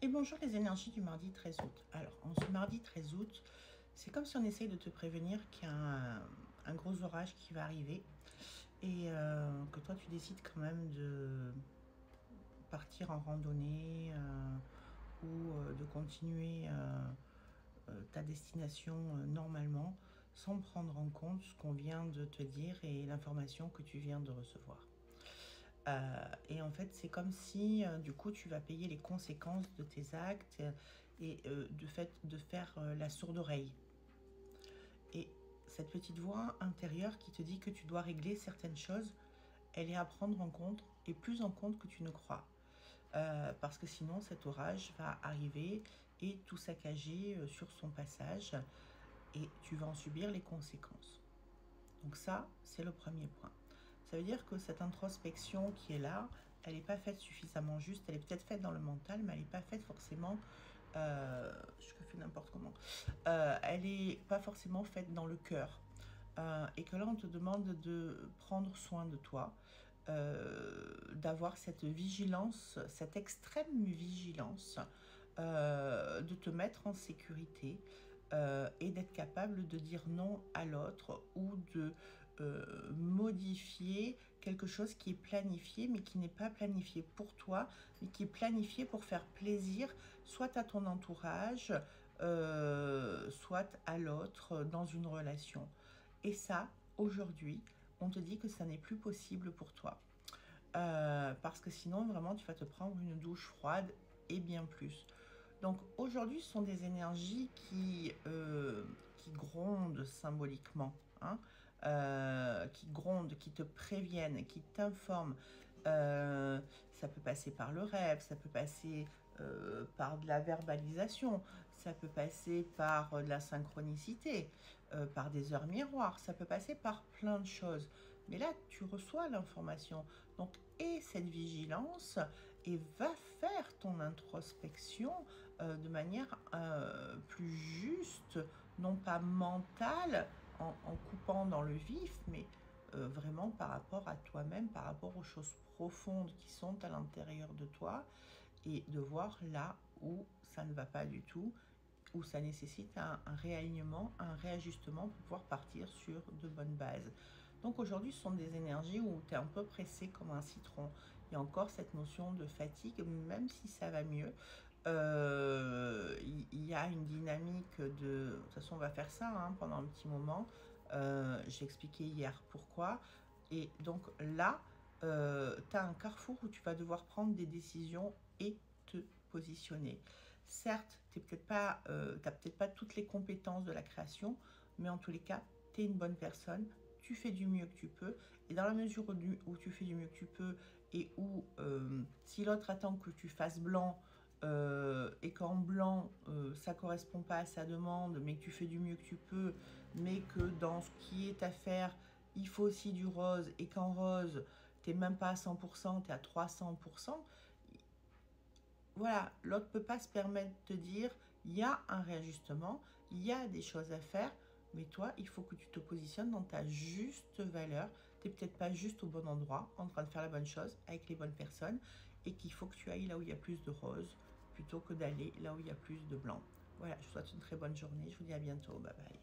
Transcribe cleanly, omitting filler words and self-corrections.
Et bonjour les énergies du mardi 13 août. Alors, en ce mardi 13 août, c'est comme si on essaye de te prévenir qu'il y a un gros orage qui va arriver et que toi tu décides quand même de partir en randonnée ou de continuer ta destination normalement sans prendre en compte ce qu'on vient de te dire et l'information que tu viens de recevoir. Et en fait, c'est comme si, du coup, tu vas payer les conséquences de tes actes et de faire la sourde oreille. Et cette petite voix intérieure qui te dit que tu dois régler certaines choses, elle est à prendre en compte et plus en compte que tu ne crois. Parce que sinon, cet orage va arriver et tout saccager sur son passage et tu vas en subir les conséquences. Donc ça, c'est le premier point. Ça veut dire que cette introspection qui est là, elle n'est pas faite suffisamment juste. Elle est peut-être faite dans le mental, mais elle n'est pas faite forcément... je fais n'importe comment. Elle n'est pas forcément faite dans le cœur. Et que là, on te demande de prendre soin de toi, d'avoir cette vigilance, cette extrême vigilance, de te mettre en sécurité et d'être capable de dire non à l'autre ou de modifier quelque chose qui est planifié mais qui n'est pas planifié pour toi, mais qui est planifié pour faire plaisir soit à ton entourage, soit à l'autre dans une relation. Et ça, aujourd'hui, on te dit que ça n'est plus possible pour toi. Parce que sinon, vraiment, tu vas te prendre une douche froide et bien plus. Donc aujourd'hui, ce sont des énergies qui grondent symboliquement, hein, qui grondent, qui te préviennent, qui t'informent. Ça peut passer par le rêve, ça peut passer par de la verbalisation, ça peut passer par de la synchronicité, par des heures miroirs, ça peut passer par plein de choses. Mais là, tu reçois l'information. Donc, aie cette vigilance et va faire ton introspection de manière plus juste, non pas mentale, en coupant dans le vif, mais vraiment par rapport à toi-même, par rapport aux choses profondes qui sont à l'intérieur de toi, et de voir là où ça ne va pas du tout, où ça nécessite un réalignement, un réajustement pour pouvoir partir sur de bonnes bases. Donc aujourd'hui, ce sont des énergies où tu es un peu pressé comme un citron. Il y a encore cette notion de fatigue, même si ça va mieux. Il y a une dynamique de... De toute façon, on va faire ça hein, pendant un petit moment. J'ai expliqué hier pourquoi. Et donc là, tu as un carrefour où tu vas devoir prendre des décisions et te positionner. Certes, tu n'as peut-être pas toutes les compétences de la création, mais en tous les cas, tu es une bonne personne, tu fais du mieux que tu peux, et dans la mesure où tu fais du mieux que tu peux, et où si l'autre attend que tu fasses blanc, et qu'en blanc, ça ne correspond pas à sa demande, mais que tu fais du mieux que tu peux, mais que dans ce qui est à faire, il faut aussi du rose, et qu'en rose, tu n'es même pas à 100%, tu es à 300%, voilà, l'autre ne peut pas se permettre de te dire, il y a un réajustement, il y a des choses à faire, mais toi, il faut que tu te positionnes dans ta juste valeur. Tu n'es peut-être pas juste au bon endroit, en train de faire la bonne chose, avec les bonnes personnes, et qu'il faut que tu ailles là où il y a plus de rose, plutôt que d'aller là où il y a plus de blanc. Voilà, je vous souhaite une très bonne journée, je vous dis à bientôt, bye bye.